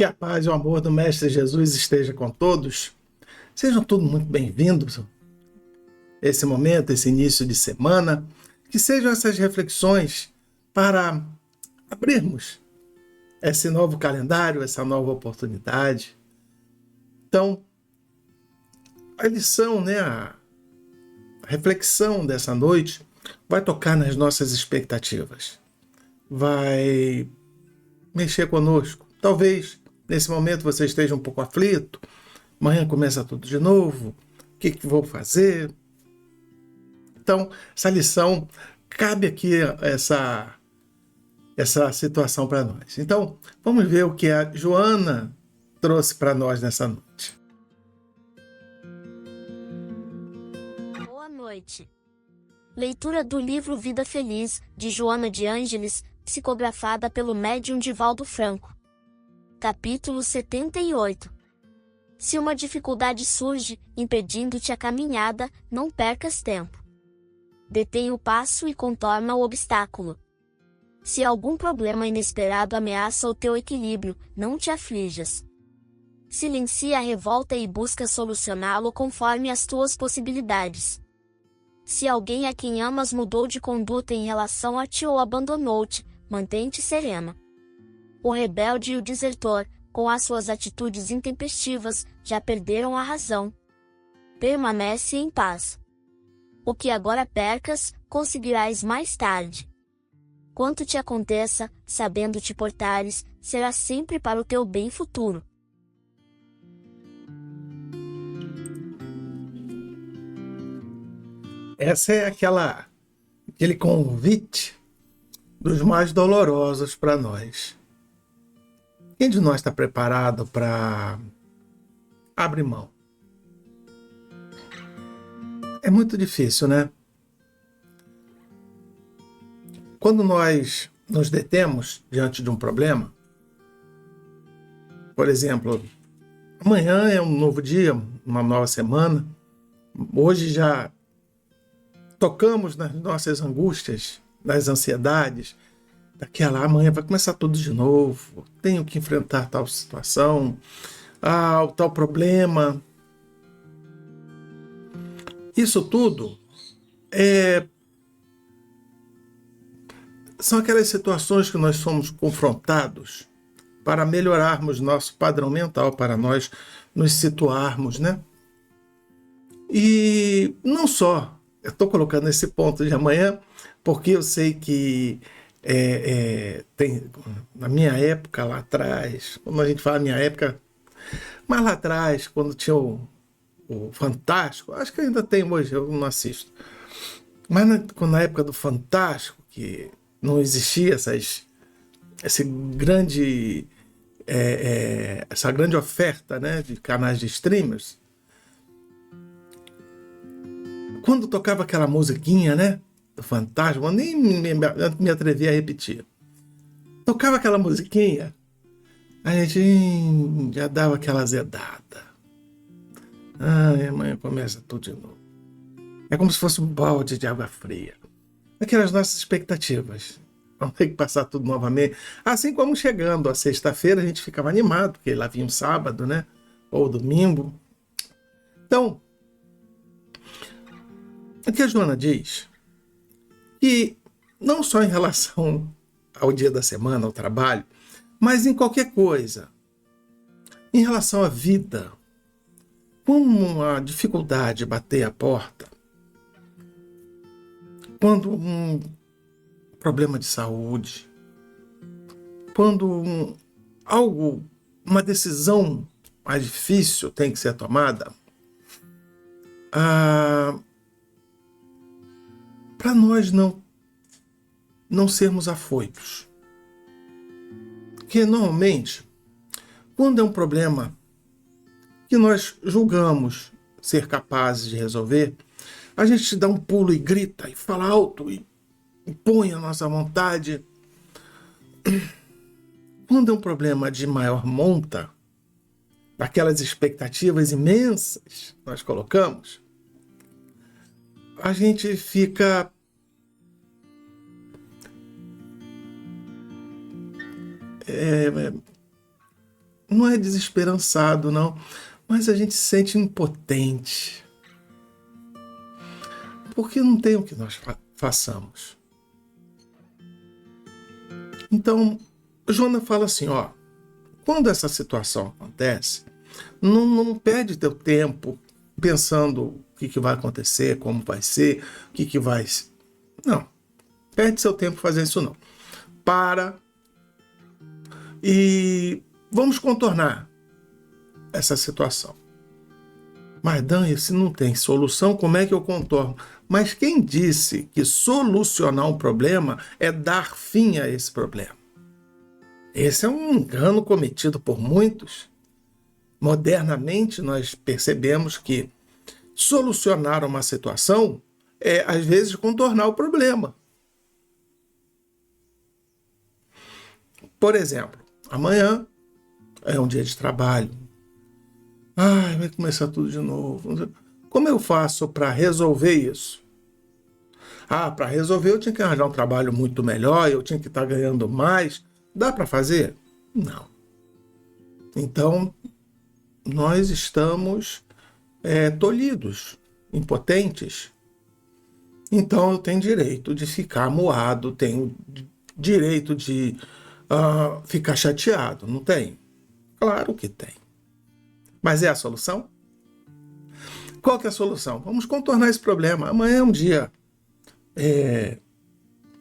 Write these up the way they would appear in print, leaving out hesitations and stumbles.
Que a paz e o amor do Mestre Jesus esteja com todos. Sejam todos muito bem-vindos a esse momento, esse início de semana. Que sejam essas reflexões para abrirmos esse novo calendário, essa nova oportunidade. Então, a lição, a reflexão dessa noite vai tocar nas nossas expectativas. Vai mexer conosco. Talvez nesse momento você esteja um pouco aflito. Amanhã começa tudo de novo. O que vou fazer? Então, essa lição, cabe aqui essa situação para nós. Então, vamos ver o que a Joana trouxe para nós nessa noite. Boa noite. Leitura do livro Vida Feliz, de Joana de Ângeles, psicografada pelo médium Divaldo Franco. Capítulo 78. Se uma dificuldade surge, impedindo-te a caminhada, não percas tempo. Detém o passo e contorna o obstáculo. Se algum problema inesperado ameaça o teu equilíbrio, não te aflijas. Silencia a revolta e busca solucioná-lo conforme as tuas possibilidades. Se alguém a quem amas mudou de conduta em relação a ti ou abandonou-te, mantém-te serena. O rebelde e o desertor, com as suas atitudes intempestivas, já perderam a razão. Permanece em paz. O que agora percas, conseguirás mais tarde. Quanto te aconteça, sabendo te portares, será sempre para o teu bem futuro. Essa é aquele convite dos mais dolorosos para nós. Quem de nós está preparado para abrir mão? É muito difícil, né? Quando nós nos detemos diante de um problema, por exemplo, amanhã é um novo dia, uma nova semana, hoje já tocamos nas nossas angústias, nas ansiedades, amanhã vai começar tudo de novo, tenho que enfrentar tal situação, tal problema. Isso tudo são aquelas situações que nós somos confrontados para melhorarmos nosso padrão mental, para nós nos situarmos, né? E não só, eu estou colocando esse ponto de amanhã, porque eu sei que tem, na minha época lá atrás, quando a gente fala minha época, mas lá atrás, quando tinha o Fantástico, acho que ainda tem hoje, eu não assisto, mas na época do Fantástico, que não existia essa grande oferta, né, de canais de streamers, quando tocava aquela musiquinha, né, do Fantástico, eu nem me atrevi a repetir. Tocava aquela musiquinha, a gente já dava aquela azedada. Amanhã começa tudo de novo. É como se fosse um balde de água fria. Aquelas nossas expectativas. Vamos ter que passar tudo novamente. Assim como chegando a sexta-feira, a gente ficava animado, porque lá vinha um sábado, né? Ou domingo. Então, o que a Joana diz, que não só em relação ao dia da semana, ao trabalho, mas em qualquer coisa, em relação à vida, como a dificuldade bater a porta, quando um problema de saúde, quando uma decisão mais difícil tem que ser tomada, para nós não sermos afoitos. Porque normalmente, quando é um problema que nós julgamos ser capazes de resolver, a gente dá um pulo e grita, e fala alto, e impõe a nossa vontade. Quando é um problema de maior monta, daquelas expectativas imensas que nós colocamos, a gente fica não é desesperançado, não, mas a gente se sente impotente. Porque não tem o que nós façamos. Então, Jonas fala assim, ó, quando essa situação acontece, não perde teu tempo pensando o que vai acontecer, como vai ser, o que vai... Não, perde seu tempo fazendo isso não. Para e vamos contornar essa situação. Mas, Dani, se não tem solução, como é que eu contorno? Mas quem disse que solucionar um problema é dar fim a esse problema? Esse é um engano cometido por muitos. Modernamente, nós percebemos que solucionar uma situação é, às vezes, contornar o problema. Por exemplo, amanhã é um dia de trabalho. Ai, vai começar tudo de novo. Como eu faço para resolver isso? Para resolver eu tinha que arranjar um trabalho muito melhor, eu tinha que estar ganhando mais. Dá para fazer? Não. Então, nós estamos tolhidos, impotentes. Então, eu tenho direito de ficar moado, tenho direito de ficar chateado, não tem? Claro que tem. Mas é a solução? Qual que é a solução? Vamos contornar esse problema. Amanhã é um dia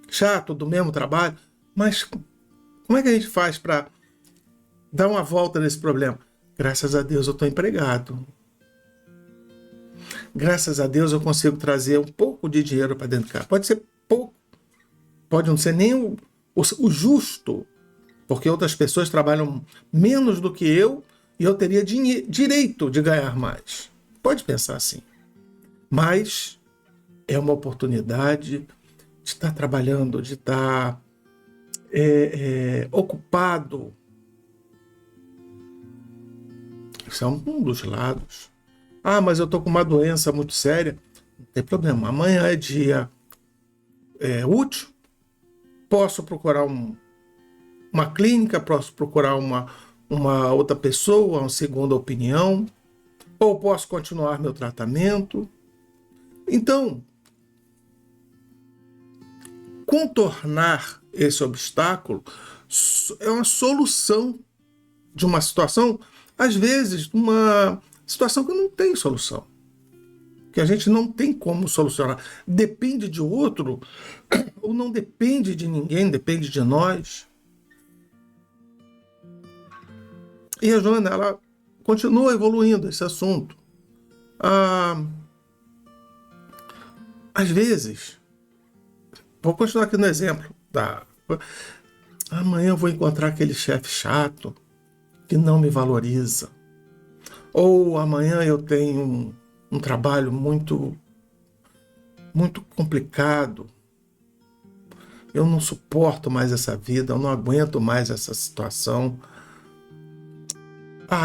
chato, do mesmo trabalho, mas como é que a gente faz para dar uma volta nesse problema? Graças a Deus eu estou empregado. Graças a Deus eu consigo trazer um pouco de dinheiro para dentro de casa. Pode ser pouco, pode não ser nem o justo, porque outras pessoas trabalham menos do que eu e eu teria direito de ganhar mais. Pode pensar assim. Mas é uma oportunidade de estar trabalhando, de estar ocupado. Isso é um dos lados. Mas eu estou com uma doença muito séria. Não tem problema. Amanhã é dia útil. Posso procurar uma clínica, posso procurar uma outra pessoa, uma segunda opinião, ou posso continuar meu tratamento. Então, contornar esse obstáculo é uma solução de uma situação, às vezes, uma situação que não tem solução, que a gente não tem como solucionar. Depende de outro, ou não depende de ninguém, depende de nós. E a Joana, ela continua evoluindo esse assunto. Às vezes, vou continuar aqui no exemplo. Amanhã eu vou encontrar aquele chefe chato que não me valoriza. Ou amanhã eu tenho um trabalho muito, muito complicado. Eu não suporto mais essa vida, eu não aguento mais essa situação.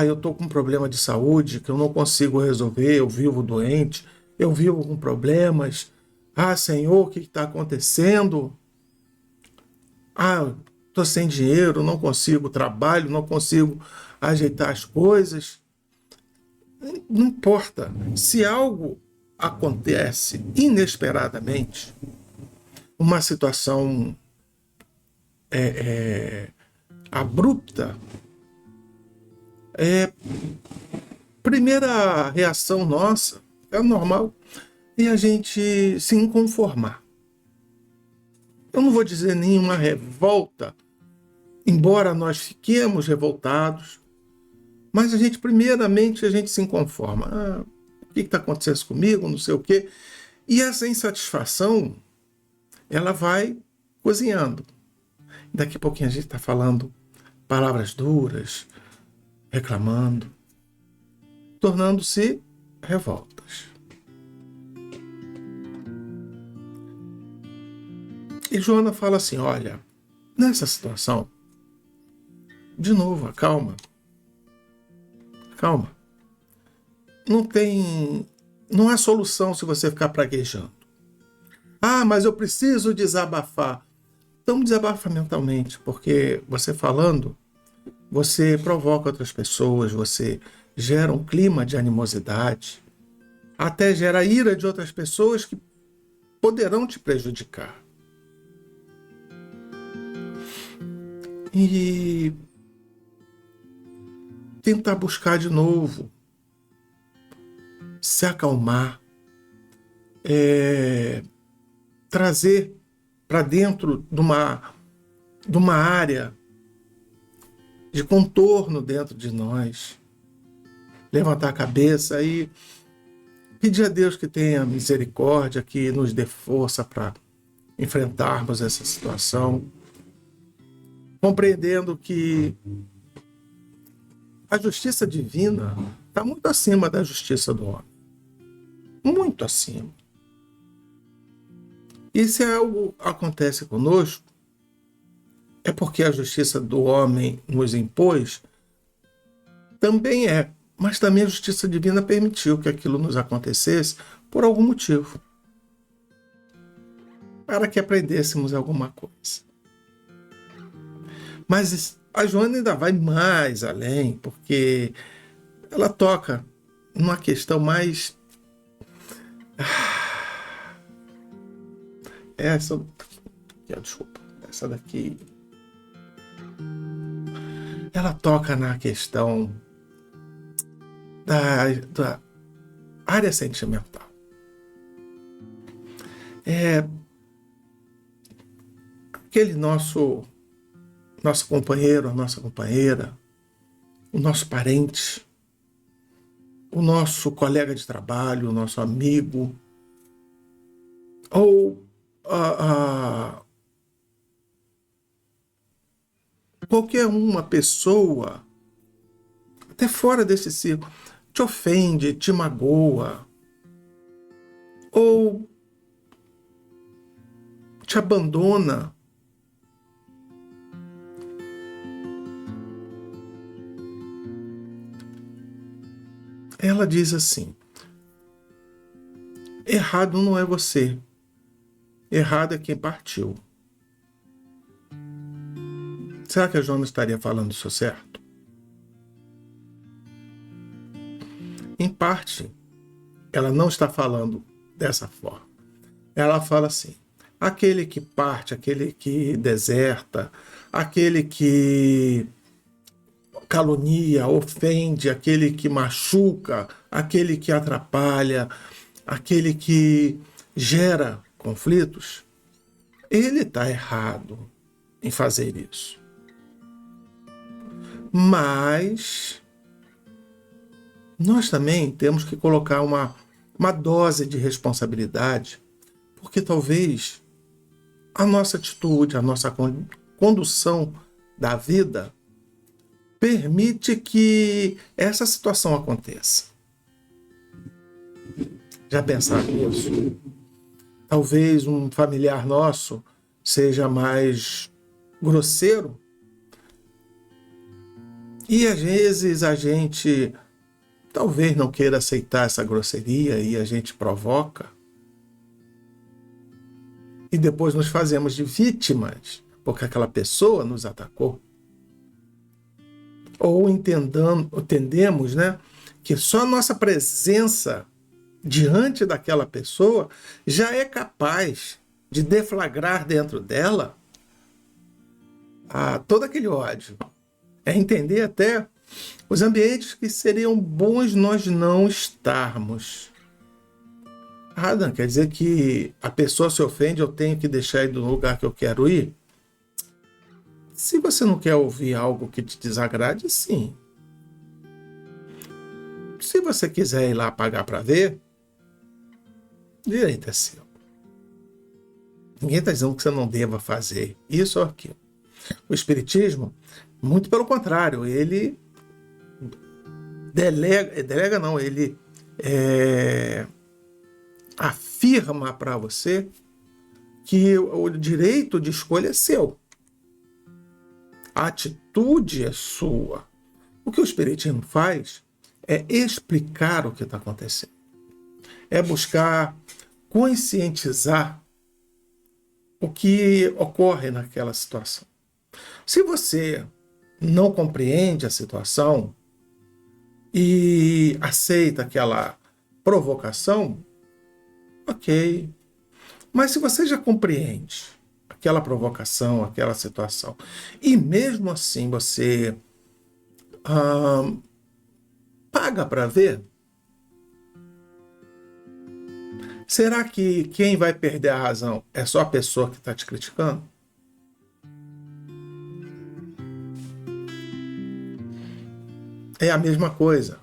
Eu estou com um problema de saúde que eu não consigo resolver, eu vivo doente, eu vivo com problemas. Senhor, o que está acontecendo? Estou sem dinheiro, não consigo trabalho, não consigo ajeitar as coisas. Não importa. Se algo acontece inesperadamente, uma situação abrupta, primeira reação nossa é normal, e a gente se inconformar. Eu não vou dizer nenhuma revolta, embora nós fiquemos revoltados, mas primeiramente a gente se inconforma. O que está acontecendo comigo? Não sei o quê. E essa insatisfação, ela vai cozinhando. Daqui a pouquinho a gente está falando palavras duras, reclamando, tornando-se revoltas. E Joana fala assim, olha, nessa situação, de novo, calma. Não há solução se você ficar praguejando. Mas eu preciso desabafar. Então desabafa mentalmente, porque você falando, você provoca outras pessoas, você gera um clima de animosidade, até gera ira de outras pessoas que poderão te prejudicar. E tentar buscar de novo, se acalmar, trazer para dentro de uma área de contorno dentro de nós, levantar a cabeça e pedir a Deus que tenha misericórdia, que nos dê força para enfrentarmos essa situação, compreendendo que a justiça divina está muito acima da justiça do homem. Muito acima. E se algo acontece conosco, é porque a justiça do homem nos impôs, também é, mas também a justiça divina permitiu que aquilo nos acontecesse por algum motivo, para que aprendêssemos alguma coisa. Mas a Joana ainda vai mais além, porque ela toca numa questão mais... Essa daqui... Ela toca na questão da área sentimental. Aquele nosso companheiro, a nossa companheira, o nosso parente, o nosso colega de trabalho, o nosso amigo, ou qualquer uma pessoa, até fora desse círculo, te ofende, te magoa, ou te abandona. Ela diz assim: errado não é você, errado é quem partiu. Será que a Joana estaria falando isso certo? Em parte, ela não está falando dessa forma. Ela fala assim: aquele que parte, aquele que deserta, aquele que calunia, ofende, aquele que machuca, aquele que atrapalha, aquele que gera conflitos, ele está errado em fazer isso. Mas nós também temos que colocar uma dose de responsabilidade, porque talvez a nossa atitude, a nossa condução da vida permite que essa situação aconteça. Já pensaram nisso? Talvez um familiar nosso seja mais grosseiro e às vezes a gente talvez não queira aceitar essa grosseria e a gente provoca. E depois nos fazemos de vítimas porque aquela pessoa nos atacou. Ou entendemos, né, que só a nossa presença diante daquela pessoa já é capaz de deflagrar dentro dela todo aquele ódio. É entender até os ambientes que seriam bons nós não estarmos. Não quer dizer que a pessoa se ofende, eu tenho que deixar ir do lugar que eu quero ir? Se você não quer ouvir algo que te desagrade, sim. Se você quiser ir lá pagar para ver, direito é seu. Ninguém está dizendo que você não deva fazer isso ou aquilo. O Espiritismo, muito pelo contrário, ele ele afirma para você que o direito de escolha é seu. A atitude é sua. O que o Espiritismo faz é explicar o que está acontecendo. É buscar conscientizar o que ocorre naquela situação. Se você não compreende a situação e aceita aquela provocação, ok. Mas se você já compreende aquela provocação, aquela situação, e mesmo assim você paga para ver, será que quem vai perder a razão é só a pessoa que está te criticando? É a mesma coisa.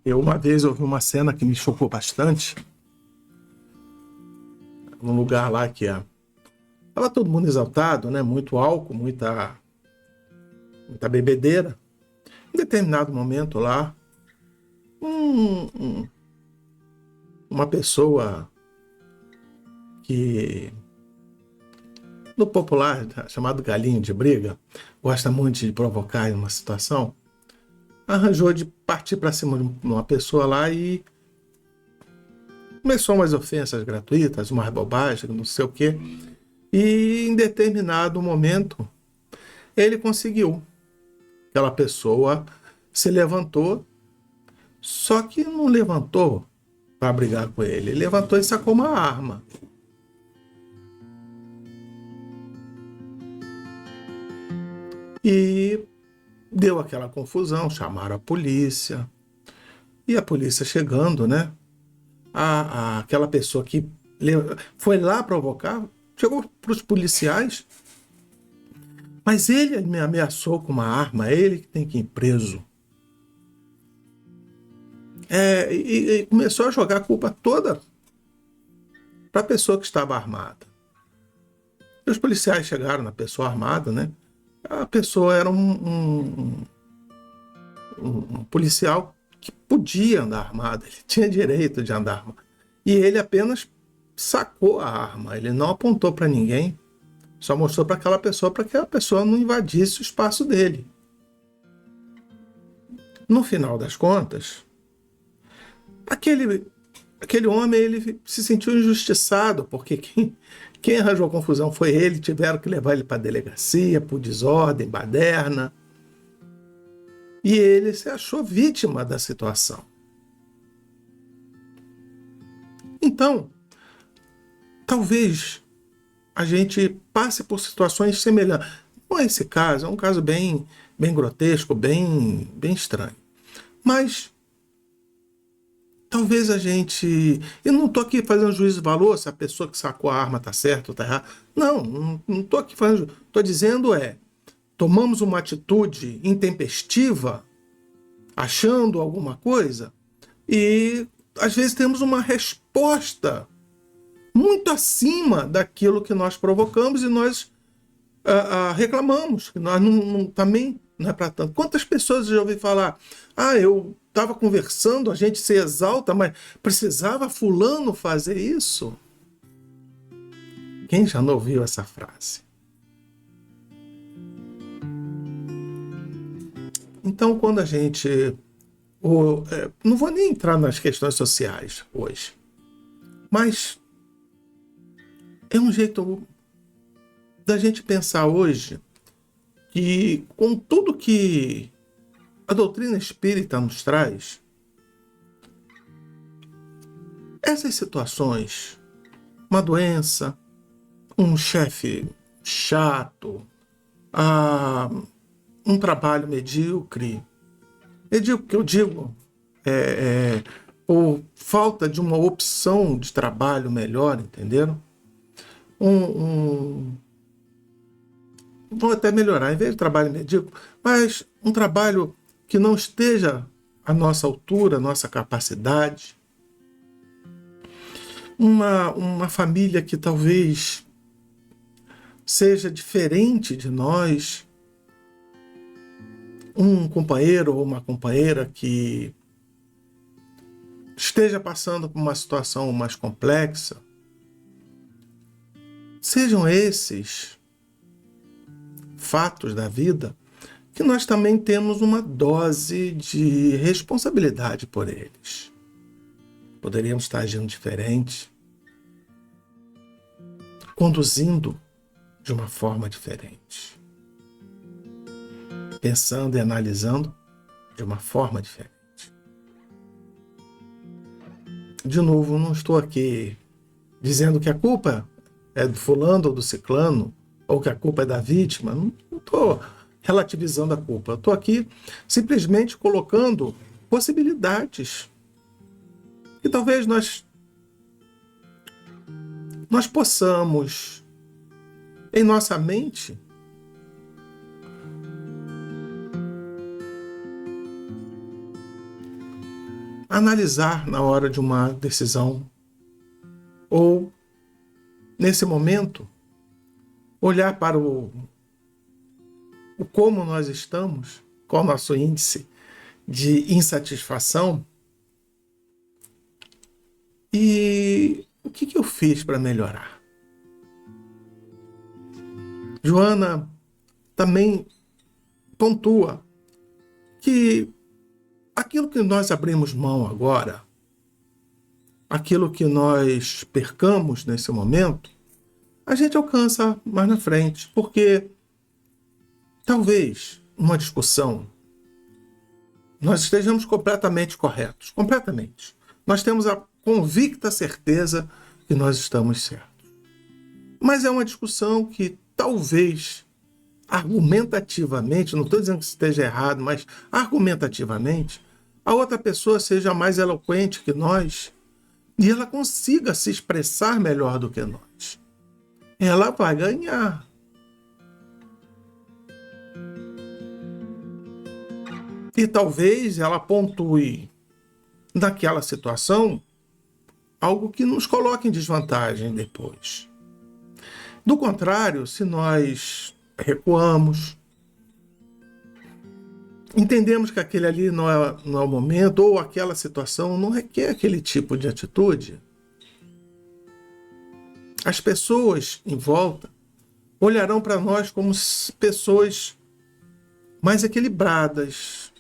Eu uma vez ouvi uma cena que me chocou bastante. Num lugar lá que estava todo mundo exaltado, né? Muito álcool, muita bebedeira. Em determinado momento lá, uma pessoa que no popular chamado galinho de briga, gosta muito de provocar em uma situação, arranjou de partir para cima de uma pessoa lá e começou umas ofensas gratuitas, umas bobagens, não sei o quê. E em determinado momento, ele conseguiu. Aquela pessoa se levantou, só que não levantou para brigar com ele. Ele levantou e sacou uma arma. E deu aquela confusão, chamaram a polícia. E a polícia chegando, né? Aquela pessoa que foi lá provocar, chegou para os policiais, mas ele me ameaçou com uma arma, ele que tem que ir preso. E começou a jogar a culpa toda para a pessoa que estava armada. E os policiais chegaram na pessoa armada, né? A pessoa era um policial que podia andar armado, ele tinha direito de andar armado. E ele apenas sacou a arma, ele não apontou para ninguém, só mostrou para aquela pessoa para que a pessoa não invadisse o espaço dele. No final das contas, aquele homem ele se sentiu injustiçado, porque quem arranjou a confusão foi ele, tiveram que levar ele para a delegacia por desordem, baderna. E ele se achou vítima da situação. Então, talvez a gente passe por situações semelhantes. Não é esse caso, é um caso bem grotesco, bem estranho. Mas talvez a gente... Eu não estou aqui fazendo juízo de valor se a pessoa que sacou a arma está certa ou está errada. Não estou aqui fazendo... Estou dizendo tomamos uma atitude intempestiva, achando alguma coisa, e às vezes temos uma resposta muito acima daquilo que nós provocamos e nós reclamamos. Nós também não é para tanto. Quantas pessoas eu já ouvi falar, eu estava conversando, a gente se exalta, mas precisava fulano fazer isso? Quem já não ouviu essa frase? Então, quando a gente... não vou nem entrar nas questões sociais hoje, mas é um jeito da gente pensar hoje que, com tudo que a doutrina espírita nos traz, essas situações, uma doença, um chefe chato, um trabalho medíocre que eu digo, por falta de uma opção de trabalho melhor, entenderam? Vou até melhorar, em vez de trabalho medíocre, mas um trabalho que não esteja à nossa altura, à nossa capacidade. Uma família que talvez seja diferente de nós, um companheiro ou uma companheira que esteja passando por uma situação mais complexa. Sejam esses fatos da vida que nós também temos uma dose de responsabilidade por eles. Poderíamos estar agindo diferente. conduzindo de uma forma diferente, pensando e analisando de uma forma diferente. De novo, não estou aqui dizendo que a culpa é do fulano ou do ciclano, ou que a culpa é da vítima. Não estou relativizando a culpa. Estou aqui simplesmente colocando possibilidades que talvez nós possamos, em nossa mente, analisar na hora de uma decisão, ou, nesse momento, olhar para o como nós estamos, qual o nosso índice de insatisfação e o que eu fiz para melhorar. Joana também pontua que aquilo que nós abrimos mão agora, aquilo que nós percamos nesse momento, a gente alcança mais na frente, porque talvez numa discussão nós estejamos completamente corretos, completamente. Nós temos a convicta certeza que nós estamos certos. Mas é uma discussão que talvez argumentativamente, não estou dizendo que esteja errado, mas argumentativamente, a outra pessoa seja mais eloquente que nós e ela consiga se expressar melhor do que nós. Ela vai ganhar. E talvez ela pontue naquela situação algo que nos coloque em desvantagem depois. Do contrário, se nós recuamos, entendemos que aquele ali não é o momento, ou aquela situação não requer aquele tipo de atitude, as pessoas em volta olharão para nós como pessoas mais equilibradas,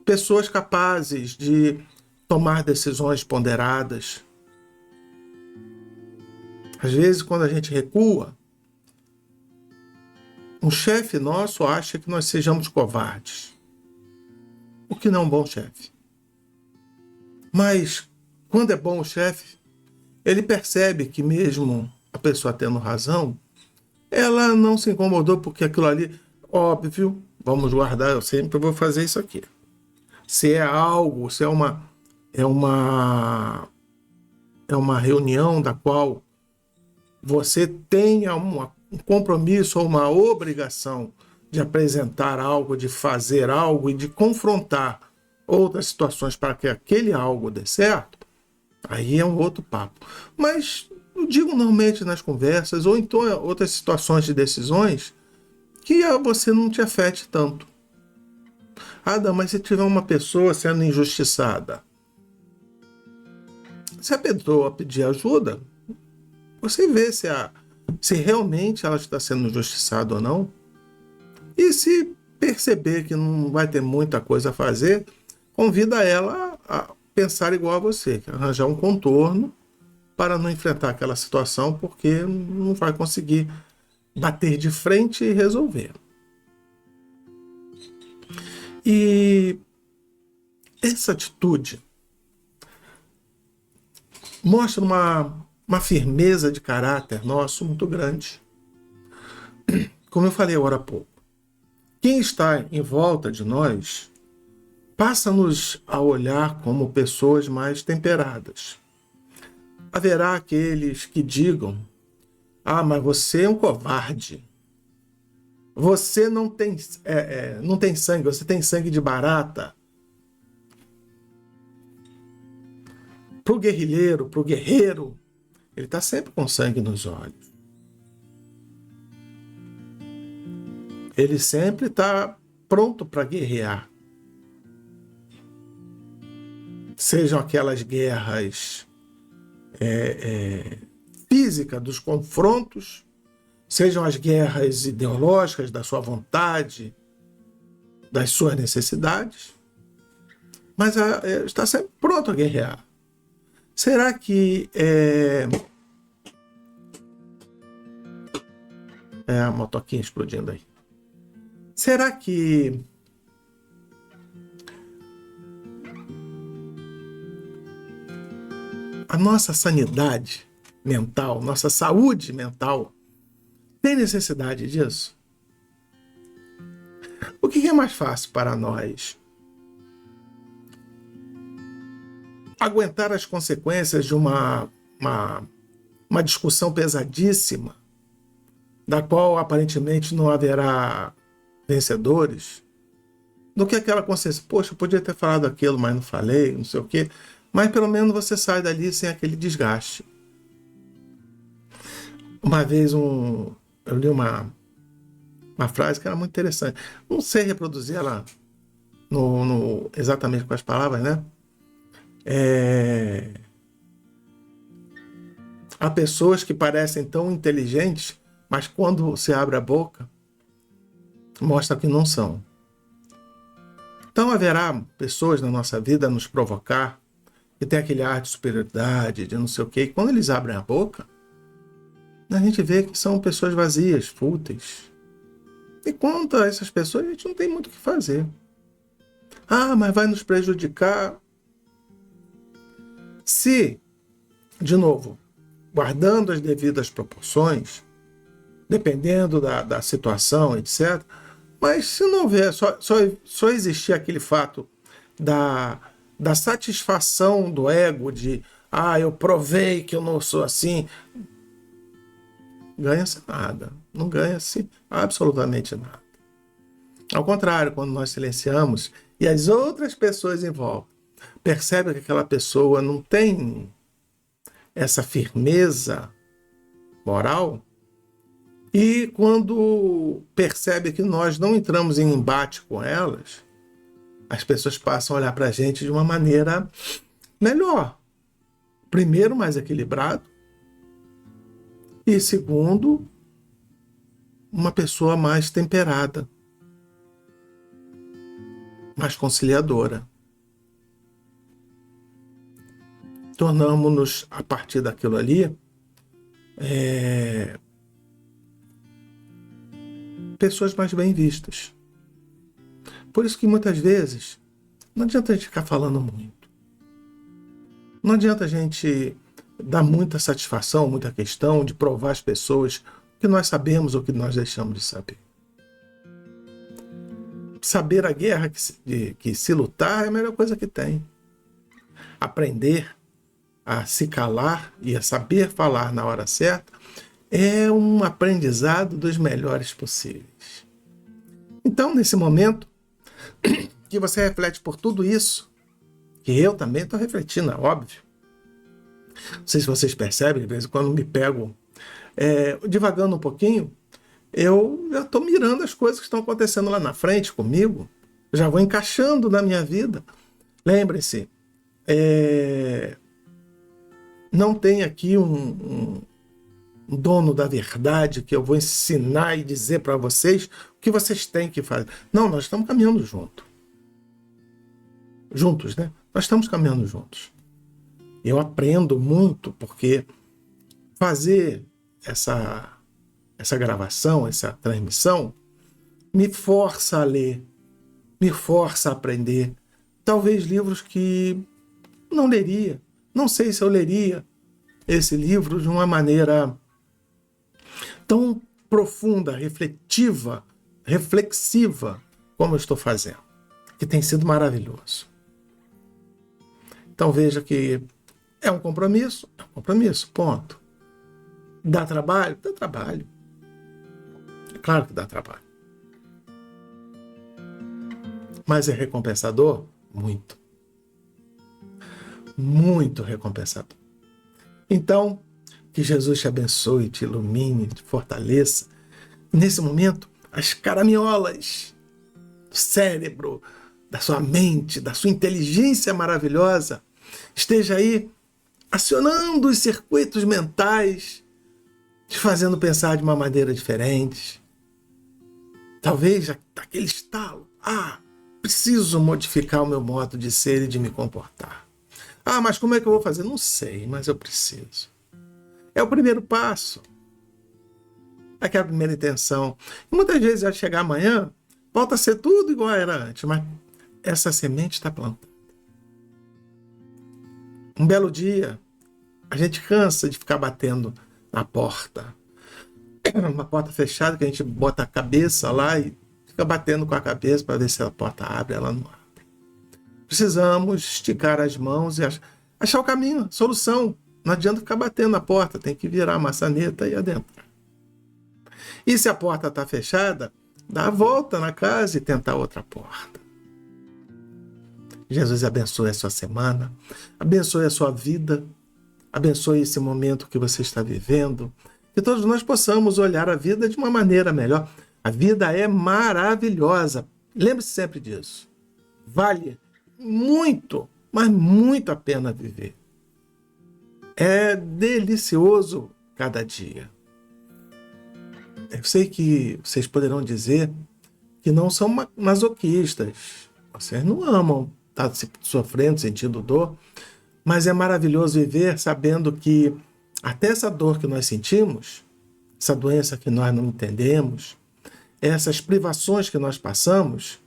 pessoas capazes de tomar decisões ponderadas. Às vezes, quando a gente recua, um chefe nosso acha que nós sejamos covardes, o que não é um bom chefe. Mas, quando é bom o chefe, ele percebe que mesmo a pessoa tendo razão, ela não se incomodou porque aquilo ali, óbvio, vamos guardar, eu sempre vou fazer isso aqui. Se é algo, se é uma reunião da qual você tenha um compromisso ou uma obrigação de apresentar algo, de fazer algo e de confrontar outras situações para que aquele algo dê certo, aí é um outro papo. Mas eu digo normalmente nas conversas ou então em outras situações de decisões que você não te afete tanto. Mas se tiver uma pessoa sendo injustiçada, se a pessoa pedir ajuda, você vê se realmente ela está sendo injustiçada ou não. E se perceber que não vai ter muita coisa a fazer, convida ela a pensar igual a você, arranjar um contorno para não enfrentar aquela situação, porque não vai conseguir bater de frente e resolver. E essa atitude mostra uma firmeza de caráter nosso muito grande. Como eu falei agora há pouco, quem está em volta de nós passa-nos a olhar como pessoas mais temperadas. Haverá aqueles que digam: mas você é um covarde. Você não tem sangue, você tem sangue de barata. Para o guerrilheiro, para o guerreiro, ele está sempre com sangue nos olhos. Ele sempre está pronto para guerrear. Sejam aquelas guerras físicas dos confrontos, sejam as guerras ideológicas da sua vontade, das suas necessidades, mas está sempre pronto a guerrear. Será que É a motoquinha explodindo aí. Será que a nossa sanidade mental, nossa saúde mental, tem necessidade disso? O que é mais fácil para nós? Aguentar as consequências de uma discussão pesadíssima, da qual aparentemente não haverá vencedores, do que aquela consciência, poxa, eu podia ter falado aquilo, mas não falei, não sei o quê, mas pelo menos você sai dali sem aquele desgaste. Uma vez eu li uma frase que era muito interessante, não sei reproduzir ela exatamente com as palavras, né? Há pessoas que parecem tão inteligentes, mas quando se abre a boca, mostra que não são. Então haverá pessoas na nossa vida a nos provocar, que tem aquele ar de superioridade, de não sei o quê, e quando eles abrem a boca, a gente vê que são pessoas vazias, fúteis. E quanto a essas pessoas, a gente não tem muito o que fazer. Ah, mas vai nos prejudicar. Se, de novo, guardando as devidas proporções, dependendo da situação, etc., mas se não houver, só existir aquele fato da satisfação do ego, de eu provei que eu não sou assim, ganha-se nada, não ganha-se absolutamente nada. Ao contrário, quando nós silenciamos e as outras pessoas em volta percebem que aquela pessoa não tem essa firmeza moral, e quando percebe que nós não entramos em embate com elas, as pessoas passam a olhar para a gente de uma maneira melhor. Primeiro, mais equilibrado. E segundo, uma pessoa mais temperada, mais conciliadora. Tornamos-nos, a partir daquilo ali, pessoas mais bem vistas. Por isso que muitas vezes não adianta a gente ficar falando muito. Não adianta a gente dar muita satisfação, muita questão de provar às pessoas o que nós sabemos ou o que nós deixamos de saber. Saber a guerra que se lutar é a melhor coisa que tem. Aprender a se calar e a saber falar na hora certa é um aprendizado dos melhores possíveis. Então, nesse momento que você reflete por tudo isso, que eu também estou refletindo, é óbvio. Não sei se vocês percebem, de vez em quando me pego divagando um pouquinho, eu já estou mirando as coisas que estão acontecendo lá na frente comigo, já vou encaixando na minha vida. Lembrem-se, não tem aqui um dono da verdade que eu vou ensinar e dizer para vocês o que vocês têm que fazer. Não, nós estamos caminhando juntos, né? Nós estamos caminhando juntos. Eu aprendo muito porque fazer essa gravação, essa transmissão, me força a ler, me força a aprender. Talvez livros que não leria. Não sei se eu leria esse livro de uma maneira tão profunda, reflexiva, como eu estou fazendo, que tem sido maravilhoso. Então veja que é um compromisso, ponto. Dá trabalho? Dá trabalho. É claro que dá trabalho. Mas é recompensador? Muito. Muito recompensador. Então, que Jesus te abençoe, te ilumine, te fortaleça. Nesse momento, as caraminholas do cérebro, da sua mente, da sua inteligência maravilhosa, esteja aí acionando os circuitos mentais, te fazendo pensar de uma maneira diferente. Talvez aquele estalo. Preciso modificar o meu modo de ser e de me comportar. Mas como é que eu vou fazer? Não sei, mas eu preciso. É o primeiro passo. aquela primeira intenção. E muitas vezes vai chegar amanhã, volta a ser tudo igual era antes, mas essa semente está plantada. Um belo dia, a gente cansa de ficar batendo na porta. Uma porta fechada que a gente bota a cabeça lá e fica batendo com a cabeça para ver se a porta abre, ela não abre. Precisamos esticar as mãos e achar o caminho, a solução. Não adianta ficar batendo na porta, tem que virar a maçaneta e adentrar. E se a porta está fechada, dá a volta na casa e tentar outra porta. Jesus abençoe a sua semana, abençoe a sua vida, abençoe esse momento que você está vivendo, que todos nós possamos olhar a vida de uma maneira melhor. A vida é maravilhosa, lembre-se sempre disso. Vale muito, mas muito a pena viver. É delicioso cada dia. Eu sei que vocês poderão dizer que não são masoquistas, vocês não amam estar sofrendo, sentindo dor, mas é maravilhoso viver sabendo que até essa dor que nós sentimos, essa doença que nós não entendemos, essas privações que nós passamos,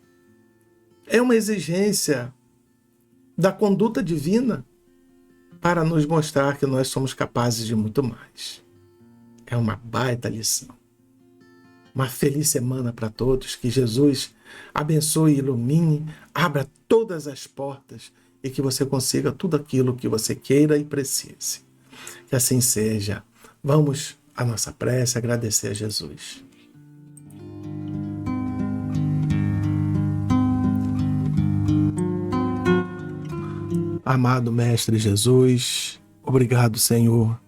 é uma exigência da conduta divina para nos mostrar que nós somos capazes de muito mais. É uma baita lição. Uma feliz semana para todos, que Jesus abençoe e ilumine, abra todas as portas e que você consiga tudo aquilo que você queira e precise. Que assim seja. Vamos à nossa prece, agradecer a Jesus. Amado Mestre Jesus, obrigado, Senhor,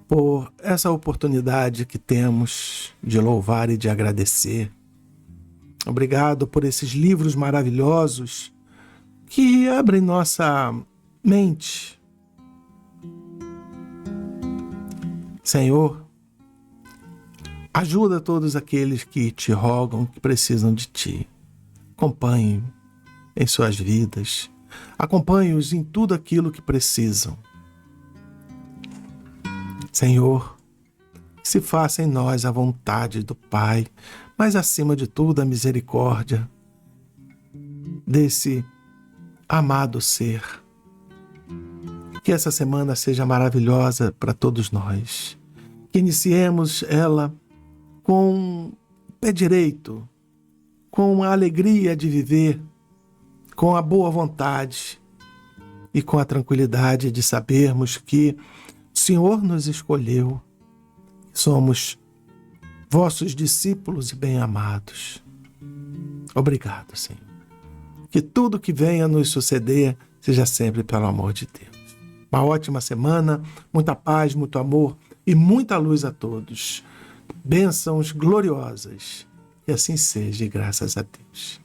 por essa oportunidade que temos de louvar e de agradecer. Obrigado por esses livros maravilhosos que abrem nossa mente. Senhor, ajuda todos aqueles que te rogam, que precisam de ti. Acompanhe em suas vidas. Acompanhe-os em tudo aquilo que precisam. Senhor, que se faça em nós a vontade do Pai, mas acima de tudo a misericórdia desse amado ser. Que essa semana seja maravilhosa para todos nós. Que iniciemos ela com o pé direito, com a alegria de viver, com a boa vontade e com a tranquilidade de sabermos que o Senhor nos escolheu, somos vossos discípulos e bem-amados. Obrigado, Senhor. Que tudo que venha nos suceder seja sempre pelo amor de Deus. Uma ótima semana, muita paz, muito amor e muita luz a todos. Bênçãos gloriosas. Que assim seja, e graças a Deus.